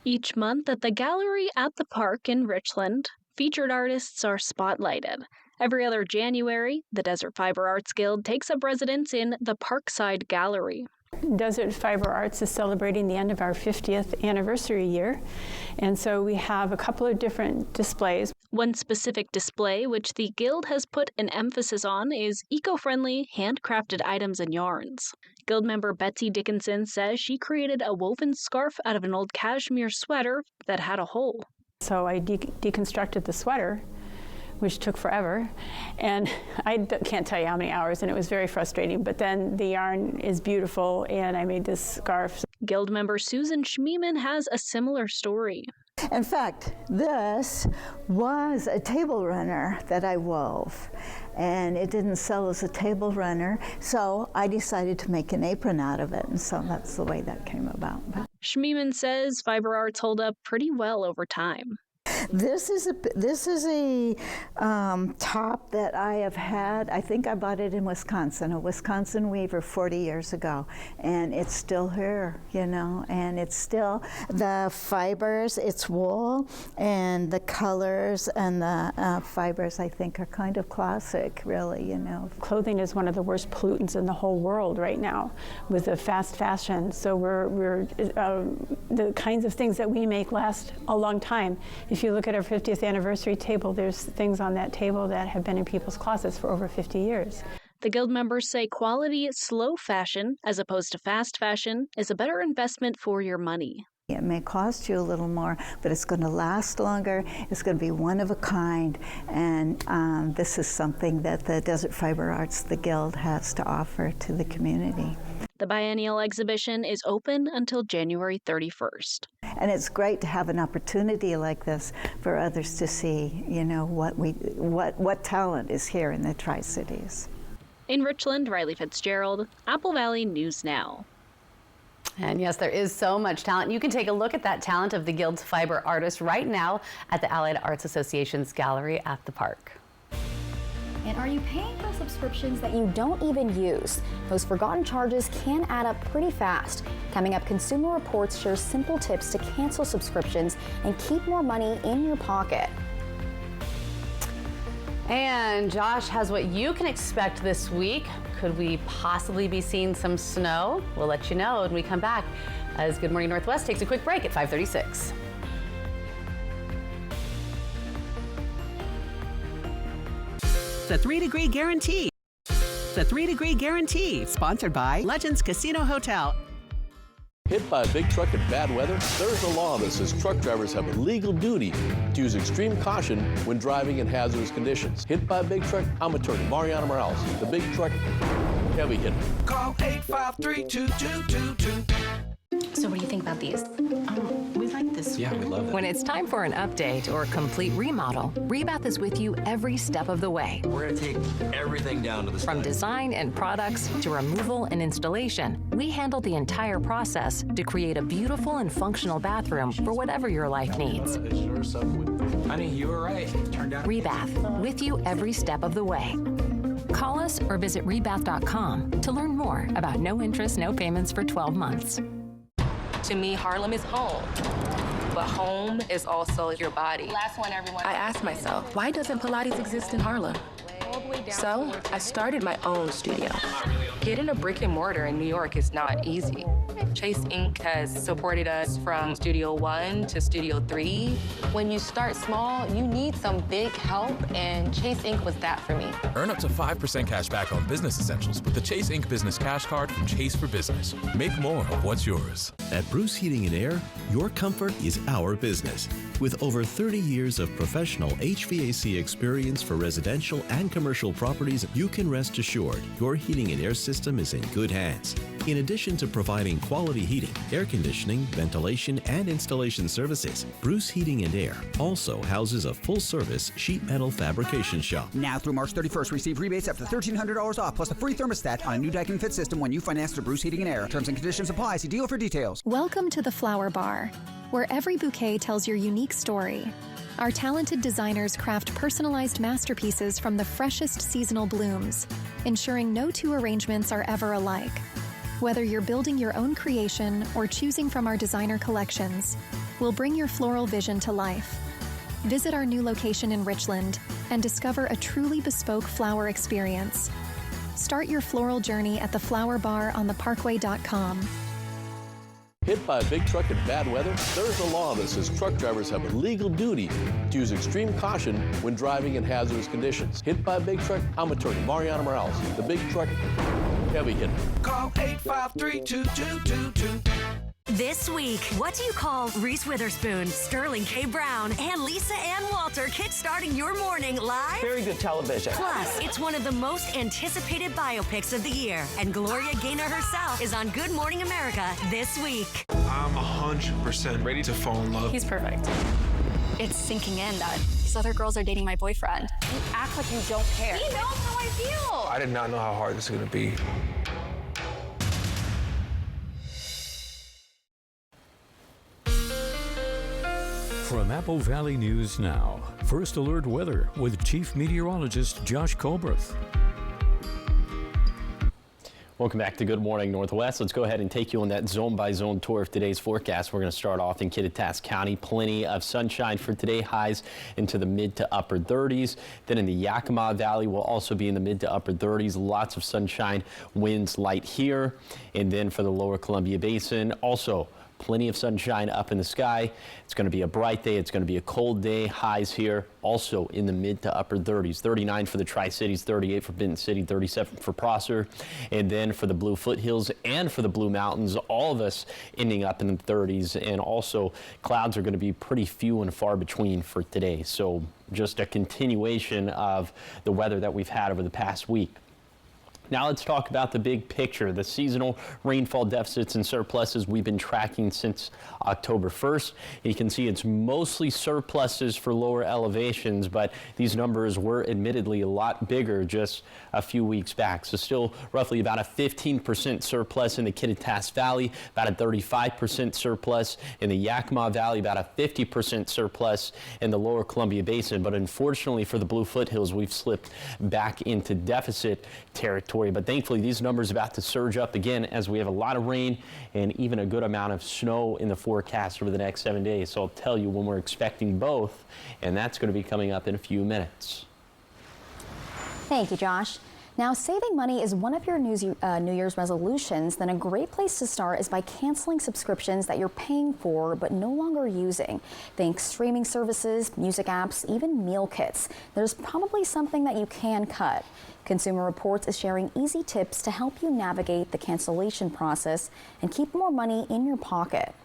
Each month at the gallery at the park in Richland, featured artists are spotlighted. Every other January, the Desert Fiber Arts Guild takes up residence in the Parkside Gallery. Desert Fiber Arts is celebrating the end of our 50th anniversary year, and so we have a couple of different displays. One specific display which the Guild has put an emphasis on is eco-friendly, handcrafted items and yarns. Guild member Betsy Dickinson says she created a woven scarf out of an old cashmere sweater that had a hole. So I deconstructed the sweater, which took forever, and I can't tell you how many hours, and it was very frustrating, but then the yarn is beautiful, and I made this scarf. Guild member Susan Schmiemann has a similar story. In fact, this was a table runner that I wove, and it didn't sell as a table runner, so I decided to make an apron out of it, and so that's the way that came about. Schmiemann says fiber arts hold up pretty well over time. This is a top that I have had. I think I bought it in Wisconsin, a Wisconsin weaver 40 years ago, and it's still here, you know, and it's still the fibers, it's wool, and the colors and the fibers, I think, are kind of classic, really, you know. Clothing is one of the worst pollutants in the whole world right now with the fast fashion, so we're the kinds of things that we make last a long time. If you look at our 50th anniversary table, there's things on that table that have been in people's closets for over 50 years. The Guild members say quality, slow fashion, as opposed to fast fashion, is a better investment for your money. It may cost you a little more, but it's going to last longer. It's going to be one of a kind, and this is something that the Desert Fiber Arts, the Guild, has to offer to the community. The biennial exhibition is open until January 31st. And it's great to have an opportunity like this for others to see, you know, what talent is here in the Tri-Cities. In Richland, Riley Fitzgerald, Apple Valley News Now. And yes, there is so much talent. You can take a look at that talent of the Guild's fiber artists right now at the Allied Arts Association's gallery at the park. And are you paying for subscriptions that you don't even use? Those forgotten charges can add up pretty fast. Coming up, Consumer Reports shares simple tips to cancel subscriptions and keep more money in your pocket. And Josh has what you can expect this week. Could we possibly be seeing some snow? We'll let you know when we come back as Good Morning Northwest takes a quick break at 5:36. The 3-Degree Guarantee. The 3-Degree Guarantee, sponsored by Legends Casino Hotel. Hit by a big truck in bad weather? There's a law that says truck drivers have a legal duty to use extreme caution when driving in hazardous conditions. Hit by a big truck? I'm attorney Mariana Morales, the big truck heavy hitter. Call 853-2222. So what do you think about these? We like this. Yeah, we love it. When it's time for an update or complete remodel, Rebath is with you every step of the way. We're going to take everything down to the From design and products to removal and installation, we handle the entire process to create a beautiful and functional bathroom for whatever your life needs. Honey, you were right. Turned out. Rebath, with you every step of the way. Call us or visit rebath.com to learn more about no interest, no payments for 12 months. To me, Harlem is home, but home is also your body. Last one, everyone. I asked myself, why doesn't Pilates exist in Harlem? So I started my own studio. Getting a brick and mortar in New York is not easy. Chase Inc. has supported us from Studio 1 to Studio 3. When you start small, you need some big help, and Chase Inc. was that for me. Earn up to 5% cash back on business essentials with the Chase Inc. Business Cash Card from Chase for Business. Make more of what's yours. At Bruce Heating and Air, your comfort is our business. With over 30 years of professional HVAC experience for residential and commercial properties, you can rest assured your heating and air system is in good hands. In addition to providing quality heating, air conditioning, ventilation, and installation services, Bruce Heating and Air also houses a full-service sheet metal fabrication shop. Now through March 31st, receive rebates up to $1,300 off, plus a free thermostat on a new Daikin Fit system when you finance through Bruce Heating and Air. Terms and conditions apply. See dealer for details. Welcome to the Flower Bar, where every bouquet tells your unique story. Our talented designers craft personalized masterpieces from the freshest seasonal blooms, ensuring no two arrangements are ever alike. Whether you're building your own creation or choosing from our designer collections, we'll bring your floral vision to life. Visit our new location in Richland and discover a truly bespoke flower experience. Start your floral journey at the Flower Bar on theparkway.com. Hit by a big truck in bad weather? There's a law that says truck drivers have a legal duty to use extreme caution when driving in hazardous conditions. Hit by a big truck? I'm attorney Mariana Morales, the big truck heavy hitter. Call 853-2222. This week, what do you call Reese Witherspoon, Sterling K. Brown, and Lisa Ann Walter kickstarting your morning live? Very good television. Plus, it's one of the most anticipated biopics of the year, and Gloria Gaynor herself is on Good Morning America this week. I'm 100% ready to fall in love. He's perfect. It's sinking in that these other girls are dating my boyfriend. You act like you don't care. He knows how I feel. I did not know how hard this was going to be. From Apple Valley News Now, First Alert Weather with Chief Meteorologist Josh Colbreth. Welcome back to Good Morning Northwest. Let's go ahead and take you on that zone-by-zone tour of today's forecast. We're going to start off in Kittitas County. Plenty of sunshine for today, highs into the mid to upper 30s. Then in the Yakima Valley, we'll also be in the mid to upper 30s. Lots of sunshine, winds light here. And then for the lower Columbia Basin, also plenty of sunshine up in the sky. It's going to be a bright day. It's going to be a cold day. Highs here also in the mid to upper 30s. 39 for the Tri-Cities, 38 for Benton City, 37 for Prosser. And then for the Blue Foothills and for the Blue Mountains, all of us ending up in the 30s. And also clouds are going to be pretty few and far between for today. So just a continuation of the weather that we've had over the past week. Now let's talk about the big picture, the seasonal rainfall deficits and surpluses we've been tracking since October 1st. You can see it's mostly surpluses for lower elevations, but these numbers were admittedly a lot bigger just a few weeks back. So still roughly about a 15% surplus in the Kittitas Valley, about a 35% surplus in the Yakima Valley, about a 50% surplus in the lower Columbia Basin. But unfortunately for the Blue Foothills, we've slipped back into deficit territory. But thankfully, these numbers are about to surge up again as we have a lot of rain and even a good amount of snow in the forecast over the next 7 days. So I'll tell you when we're expecting both, and that's going to be coming up in a few minutes. Thank you, Josh. Now, saving money is one of your New Year's resolutions. Then a great place to start is by canceling subscriptions that you're paying for but no longer using. Think streaming services, music apps, even meal kits. There's probably something that you can cut. Consumer Reports is sharing easy tips to help you navigate the cancellation process and keep more money in your pocket.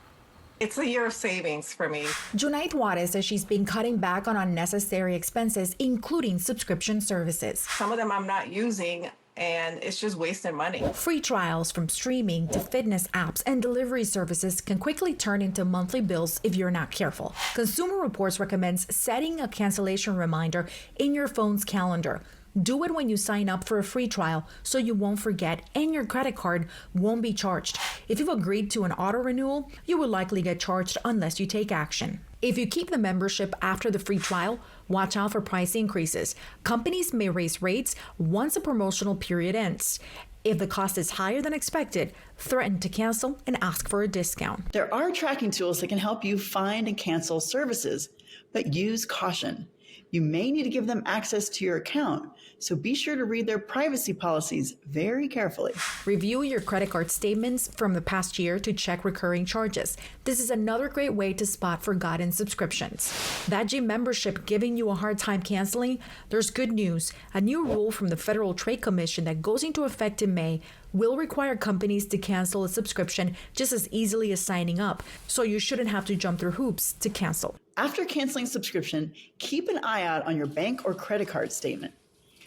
It's a year of savings for me. Junaid Juarez says she's been cutting back on unnecessary expenses, including subscription services. Some of them I'm not using, and it's just wasting money. Free trials from streaming to fitness apps and delivery services can quickly turn into monthly bills if you're not careful. Consumer Reports recommends setting a cancellation reminder in your phone's calendar. Do it when you sign up for a free trial so you won't forget and your credit card won't be charged. If you've agreed to an auto renewal, you will likely get charged unless you take action. If you keep the membership after the free trial, watch out for price increases. Companies may raise rates once a promotional period ends. If the cost is higher than expected, threaten to cancel and ask for a discount. There are tracking tools that can help you find and cancel services, but use caution. You may need to give them access to your account, so be sure to read their privacy policies very carefully. Review your credit card statements from the past year to check recurring charges. This is another great way to spot forgotten subscriptions. That gym membership giving you a hard time canceling? There's good news. A new rule from the Federal Trade Commission that goes into effect in May will require companies to cancel a subscription just as easily as signing up, so you shouldn't have to jump through hoops to cancel. After canceling subscription, keep an eye out on your bank or credit card statement.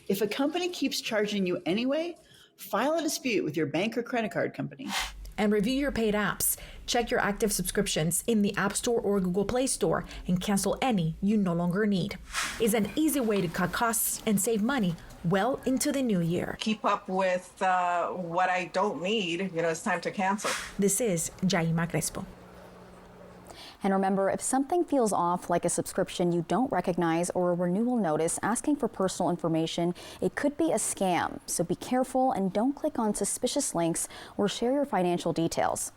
If a company keeps charging you anyway, file a dispute with your bank or credit card company. And review your paid apps. Check your active subscriptions in the App Store or Google Play Store and cancel any you no longer need. It's an easy way to cut costs and save money well into the new year. Keep up with what I don't need. It's time to cancel. This is Jaima Crespo. And remember, if something feels off, like a subscription you don't recognize or a renewal notice asking for personal information, it could be a scam. So be careful and don't click on suspicious links or share your financial details.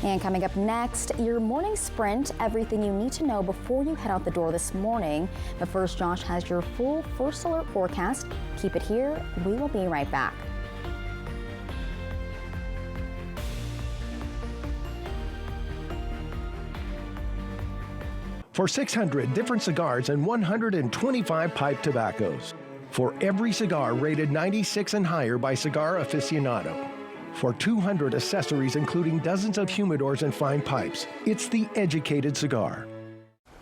And coming up next, your morning sprint, everything you need to know before you head out the door this morning. But first, Josh has your full First Alert forecast. Keep it here. We will be right back. for 600 different cigars and 125 pipe tobaccos. For every cigar rated 96 and higher by Cigar Aficionado. For 200 accessories including dozens of humidors and fine pipes. It's the educated cigar.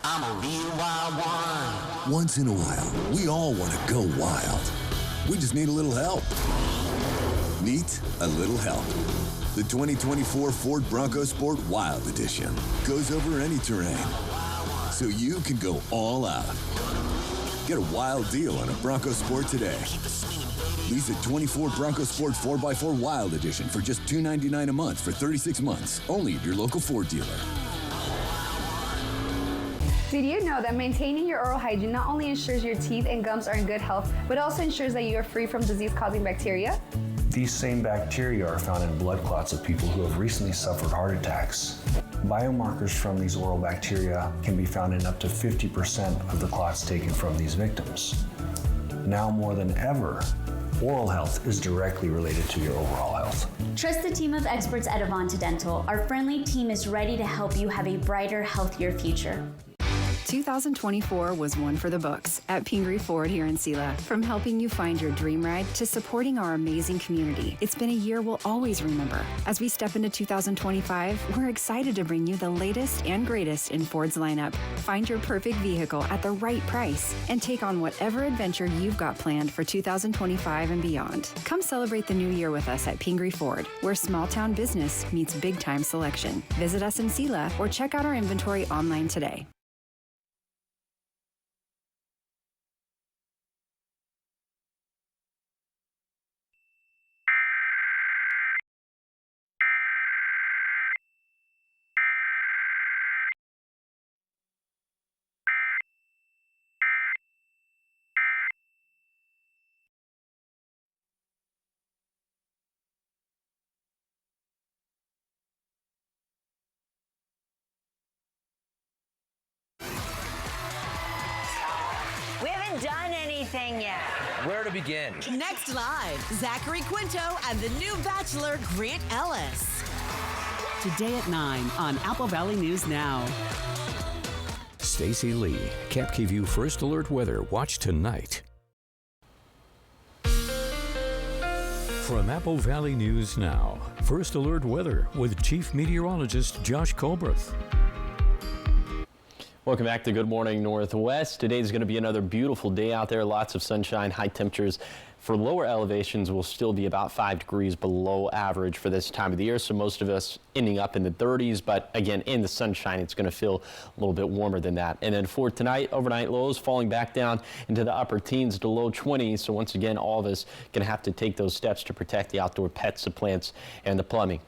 I'm a real wild one. Once in a while, we all want to go wild. We just need a little help. Meet a little help. The 2024 Ford Bronco Sport Wild Edition goes over any terrain, so you can go all out. Get a wild deal on a Bronco Sport today. Lease a 24 Bronco Sport 4x4 Wild Edition for just $299 a month for 36 months, only at your local Ford dealer. Did you know that maintaining your oral hygiene not only ensures your teeth and gums are in good health, but also ensures that you are free from disease-causing bacteria? These same bacteria are found in blood clots of people who have recently suffered heart attacks. Biomarkers from these oral bacteria can be found in up to 50% of the clots taken from these victims. Now more than ever, oral health is directly related to your overall health. Trust the team of experts at Avanta Dental. Our friendly team is ready to help you have a brighter, healthier future. 2024 was one for the books at Pingree Ford here in Selah. From helping you find your dream ride to supporting our amazing community, it's been a year we'll always remember. As we step into 2025, we're excited to bring you the latest and greatest in Ford's lineup. Find your perfect vehicle at the right price and take on whatever adventure you've got planned for 2025 and beyond. Come celebrate the new year with us at Pingree Ford, where small town business meets big time selection. Visit us in Selah or check out our inventory online today. We haven't done anything yet. Where to begin? Next live, Zachary Quinto and the new Bachelor, Grant Ellis. Today at 9 on Apple Valley News Now. Stacy Lee, KapKView First Alert Weather. Watch tonight. From Apple Valley News Now, First Alert Weather with Chief Meteorologist Josh Colbreth. Welcome back to Good Morning Northwest. Today is going to be another beautiful day out there. Lots of sunshine, high temperatures. For lower elevations will still be about 5 degrees below average for this time of the year. So most of us ending up in the 30s. But again, in the sunshine, it's going to feel a little bit warmer than that. And then for tonight, overnight lows falling back down into the upper teens to low 20s. So once again, all of us going to have to take those steps to protect the outdoor pets, the plants, and the plumbing.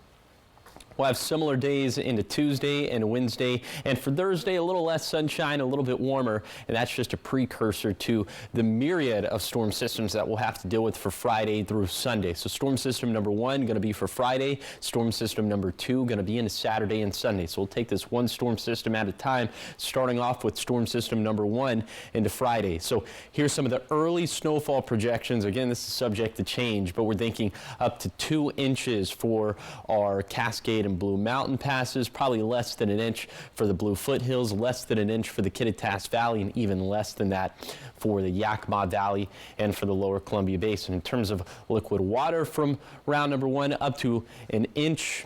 We'll have similar days into Tuesday and Wednesday, and for Thursday, a little less sunshine, a little bit warmer, and that's just a precursor to the myriad of storm systems that we'll have to deal with for Friday through Sunday. So storm system number 1 going to be for Friday, storm system number 2 going to be into Saturday and Sunday. So we'll take this one storm system at a time, starting off with storm system number 1 into Friday. So here's some of the early snowfall projections. Again, this is subject to change, but we're thinking up to 2 inches for our Cascade and Blue Mountain passes, probably less than an inch for the Blue Foothills, less than an inch for the Kittitas Valley, and even less than that for the Yakima Valley and for the lower Columbia Basin. In terms of liquid water from round number 1, up to an inch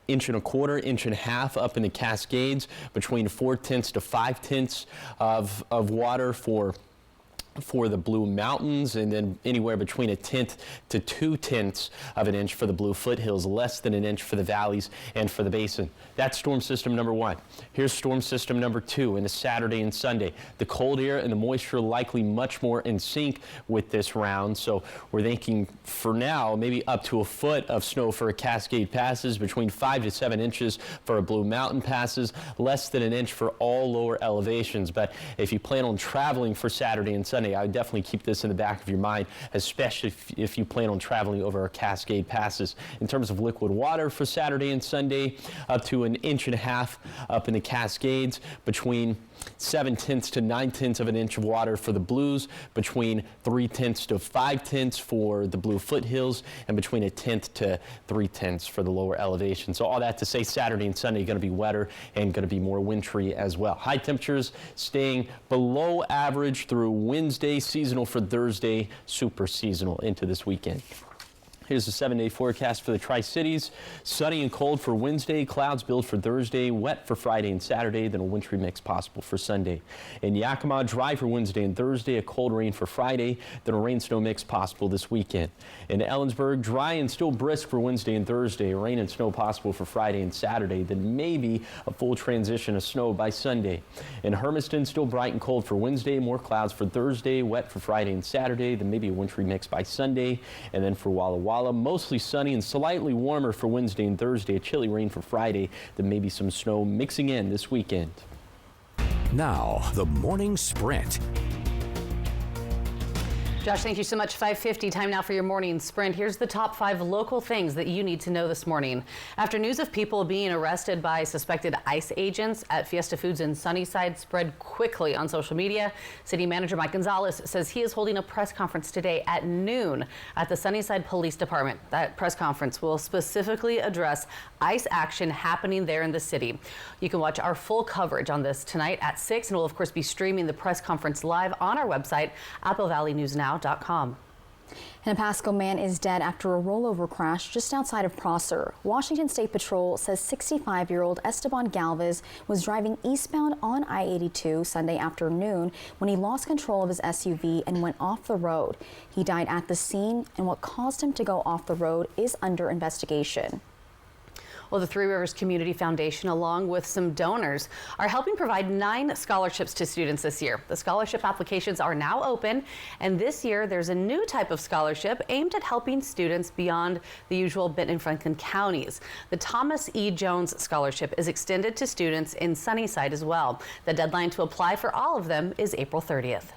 and a quarter, inch and a half up in the Cascades, between 4/10 to 5/10 of water for the Blue Mountains, and then anywhere between 1/10 to 2/10 of an inch for the Blue Foothills, less than an inch for the valleys and for the basin. That's storm system number 1. Here's storm system number 2 into Saturday and Sunday. The cold air and the moisture likely much more in sync with this round, so we're thinking for now maybe up to a foot of snow for a Cascade passes, between 5 to 7 inches for a Blue Mountain passes, less than an inch for all lower elevations. But if you plan on traveling for Saturday and Sunday, Sunday. I would definitely keep this in the back of your mind, especially if you plan on traveling over our Cascade passes. In terms of liquid water for Saturday and Sunday, up to 1.5 inches up in the Cascades, between 0.7 to 0.9 of an inch of water for the Blues, between 0.3 to 0.5 for the Blue foothills, and between 0.1 to 0.3 for the lower elevation. So all that to say, Saturday and Sunday going to be wetter and going to be more wintry as well. High temperatures staying below average through Wednesday, seasonal for Thursday, super seasonal into this weekend. Here's the 7-day forecast for the Tri-Cities. Sunny and cold for Wednesday, clouds build for Thursday, wet for Friday and Saturday, then a wintry mix possible for Sunday. In Yakima, dry for Wednesday and Thursday, a cold rain for Friday, then a rain-snow mix possible this weekend. In Ellensburg, dry and still brisk for Wednesday and Thursday, rain and snow possible for Friday and Saturday, then maybe a full transition of snow by Sunday. In Hermiston, still bright and cold for Wednesday, more clouds for Thursday, wet for Friday and Saturday, then maybe a wintry mix by Sunday. And then for Walla Walla, mostly sunny and slightly warmer for Wednesday and Thursday, a chilly rain for Friday, then maybe some snow mixing in this weekend. Now, the morning sprint. Josh, thank you so much. 5:50, time now for your morning sprint. Here's the top 5 local things that you need to know this morning. After news of people being arrested by suspected ICE agents at Fiesta Foods in Sunnyside spread quickly on social media, City Manager Mike Gonzalez says he is holding a press conference today at noon at the Sunnyside Police Department. That press conference will specifically address ICE action happening there in the city. You can watch our full coverage on this tonight at 6, and we'll of course be streaming the press conference live on our website, AppleValleyNewsNow.com. An Pasco man is dead after a rollover crash just outside of Prosser. Washington State Patrol says 65-year-old Esteban Galvez was driving eastbound on I-82 Sunday afternoon when he lost control of his SUV and went off the road. He died at the scene, and what caused him to go off the road is under investigation. Well, the Three Rivers Community Foundation, along with some donors, are helping provide 9 scholarships to students this year. The scholarship applications are now open, and this year there's a new type of scholarship aimed at helping students beyond the usual Benton and Franklin counties. The Thomas E. Jones Scholarship is extended to students in Sunnyside as well. The deadline to apply for all of them is April 30th.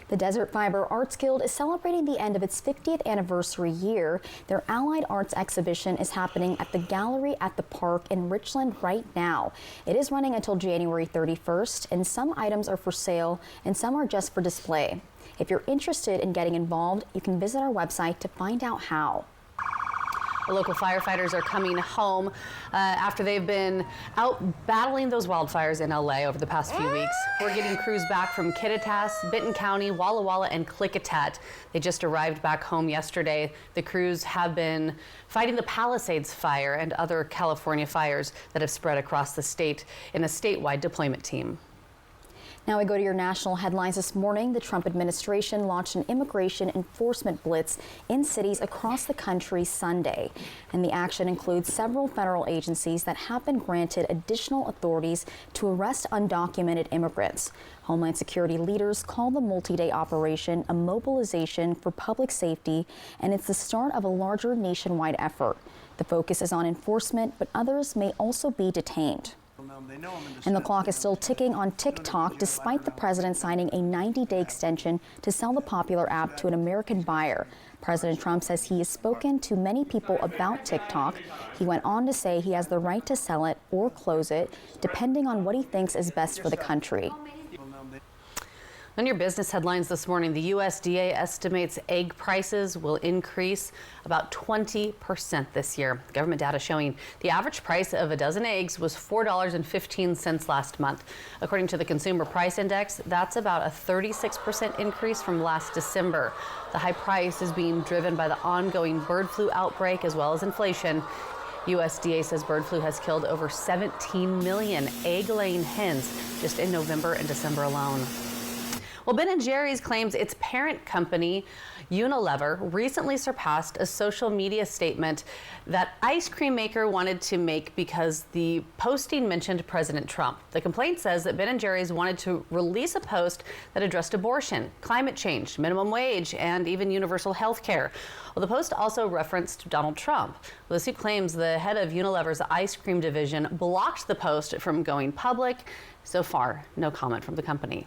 The Desert Fiber Arts Guild is celebrating the end of its 50th anniversary year. Their Allied Arts exhibition is happening at the Gallery at the Park in Richland right now. It is running until January 31st, and some items are for sale and some are just for display. If you're interested in getting involved, you can visit our website to find out how. The local firefighters are coming home after they've been out battling those wildfires in LA over the past few weeks. We're getting crews back from Kittitas, Benton County, Walla Walla, and Klickitat. They just arrived back home yesterday. The crews have been fighting the Palisades fire and other California fires that have spread across the state in a statewide deployment team. Now we go to your national headlines this morning. The Trump administration launched an immigration enforcement blitz in cities across the country Sunday. And the action includes several federal agencies that have been granted additional authorities to arrest undocumented immigrants. Homeland Security leaders call the multi-day operation a mobilization for public safety, and it's the start of a larger nationwide effort. The focus is on enforcement, but others may also be detained. And the clock is still ticking on TikTok, despite the president signing a 90-day extension to sell the popular app to an American buyer. President Trump says he has spoken to many people about TikTok. He went on to say he has the right to sell it or close it, depending on what he thinks is best for the country. On your business headlines this morning, the USDA estimates egg prices will increase about 20% this year. Government data showing the average price of a dozen eggs was $4.15 last month. According to the Consumer Price Index, that's about a 36% increase from last December. The high price is being driven by the ongoing bird flu outbreak as well as inflation. USDA says bird flu has killed over 17 million egg-laying hens just in November and December alone. Well, Ben & Jerry's claims its parent company, Unilever, recently surpassed a social media statement that ice cream maker wanted to make because the posting mentioned President Trump. The complaint says that Ben & Jerry's wanted to release a post that addressed abortion, climate change, minimum wage, and even universal health care. Well, the post also referenced Donald Trump. Well, the suit claims the head of Unilever's ice cream division blocked the post from going public. So far, no comment from the company.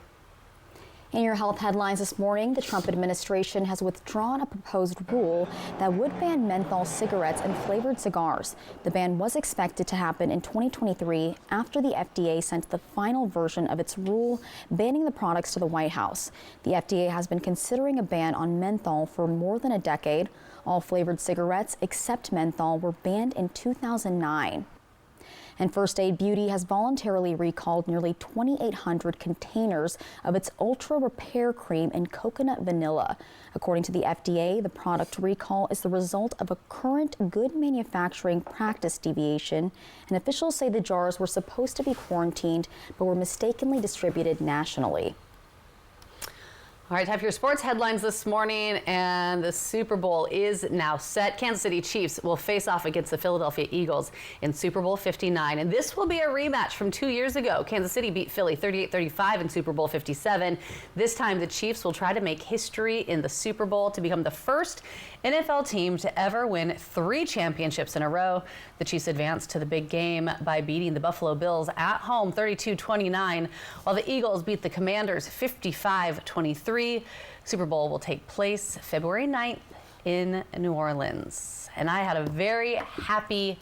In your health headlines this morning, the Trump administration has withdrawn a proposed rule that would ban menthol cigarettes and flavored cigars. The ban was expected to happen in 2023 after the FDA sent the final version of its rule banning the products to the White House. The FDA has been considering a ban on menthol for more than a decade. All flavored cigarettes except menthol were banned in 2009. And First Aid Beauty has voluntarily recalled nearly 2,800 containers of its Ultra Repair Cream in coconut vanilla. According to the FDA, the product recall is the result of a current good manufacturing practice deviation, and officials say the jars were supposed to be quarantined but were mistakenly distributed nationally. All right, time for your sports headlines this morning, and the Super Bowl is now set. Kansas City Chiefs will face off against the Philadelphia Eagles in Super Bowl 59, and this will be a rematch from 2 years ago. Kansas City beat Philly 38-35 in Super Bowl 57. This time, the Chiefs will try to make history in the Super Bowl to become the first NFL team to ever win 3 championships in a row. The Chiefs advanced to the big game by beating the Buffalo Bills at home 32-29, while the Eagles beat the Commanders 55-23. Super Bowl will take place February 9th in New Orleans. And I had a very happy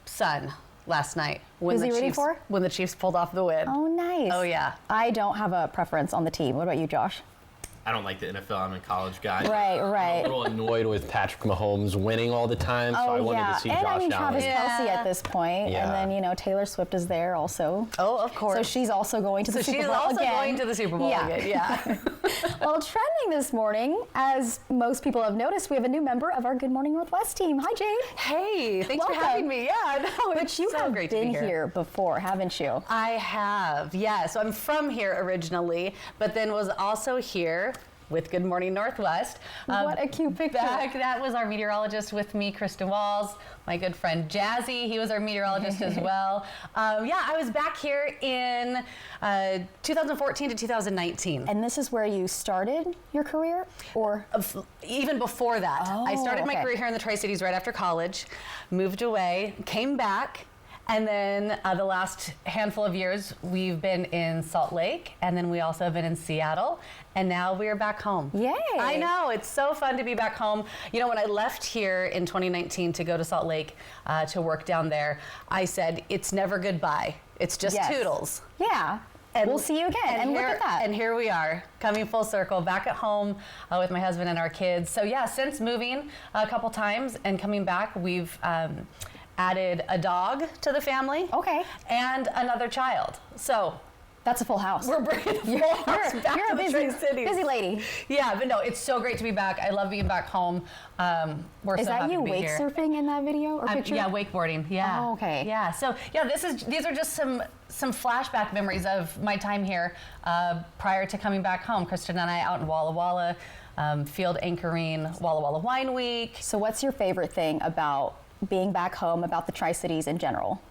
son last night when the Chiefs pulled off the win. Oh, nice. Oh, yeah. I don't have a preference on the team. What about you, Josh? I don't like the NFL. I'm a college guy. Right. I'm a little annoyed with Patrick Mahomes winning all the time, so I wanted to see Josh Allen. And Travis Kelce at this point. Yeah. And then, Taylor Swift is there also. Oh, of course. So she's also going to the Super Bowl again. She's also going to the Super Bowl again, yeah. Well, trending this morning, as most people have noticed, we have a new member of our Good Morning Northwest team. Hi, Jade. Hey, thanks for having me. Yeah, I know. But you have been here before, haven't you? I have, yeah. So I'm from here originally, but then was also here with Good Morning Northwest. What a cute picture. That was our meteorologist with me, Kristen Walls, my good friend Jazzy. He was our meteorologist as well. I was back here in 2014 to 2019. And this is where you started your career? Or even before that. I started my career here in the Tri-Cities right after college, moved away, came back, and then the last handful of years, we've been in Salt Lake, and then we also have been in Seattle, and now we are back home. Yay! I know, it's so fun to be back home. When I left here in 2019 to go to Salt Lake to work down there, I said, it's never goodbye. It's just toodles. Yeah. And we'll see you again. And look at that. And here we are, coming full circle, back at home with my husband and our kids. So yeah, since moving a couple times and coming back, we've added a dog to the family. Okay. And another child. So that's a full house. We're bringing a full house back you're to a the Tri-Cities. busy lady. Yeah, but no, it's so great to be back. I love being back home. We're Is so happy that you to be wake here. surfing in that video or picture? Yeah, wakeboarding. Yeah. Oh, okay. Yeah. So yeah, these are just some flashback memories of my time here prior to coming back home. Kristen and I out in Walla Walla, field anchoring Walla Walla Wine Week. So what's your favorite thing about being back home, about the Tri-Cities in general?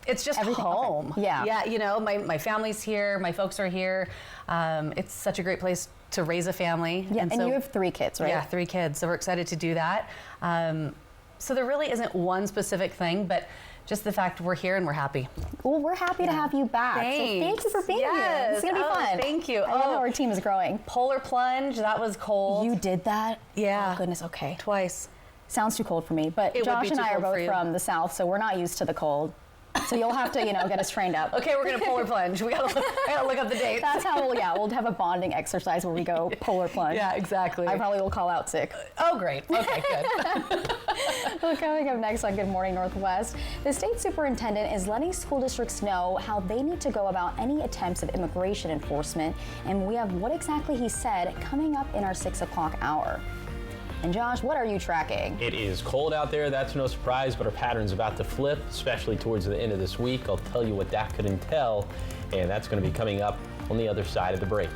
It's just everything. home. Okay. Yeah. Yeah, my family's here, my folks are here. It's such a great place to raise a family. Yeah, and you have 3 kids, right? Yeah, 3 kids, so we're excited to do that. So there really isn't one specific thing, but just the fact we're here and we're happy. Well, we're happy to have you back. Thanks. So thank you for being here. It's going to be fun. Thank you. I love how our team is growing. Polar plunge, that was cold. You did that? Yeah. Oh, goodness, okay. Twice. Sounds too cold for me, but Josh and I are both from the South, so we're not used to the cold. So you'll have to, get us trained up. Okay, we're gonna polar plunge. I gotta look up the dates. That's how we'll have a bonding exercise where we go polar plunge. Yeah, exactly. I probably will call out sick. Oh, great. Okay, good. Well, coming up next on Good Morning Northwest, the state superintendent is letting school districts know how they need to go about any attempts of immigration enforcement, and we have what exactly he said coming up in our 6 o'clock hour. And Josh, what are you tracking? It is cold out there, that's no surprise, but our pattern's about to flip, especially towards the end of this week. I'll tell you what that could entail, and that's going to be coming up on the other side of the break.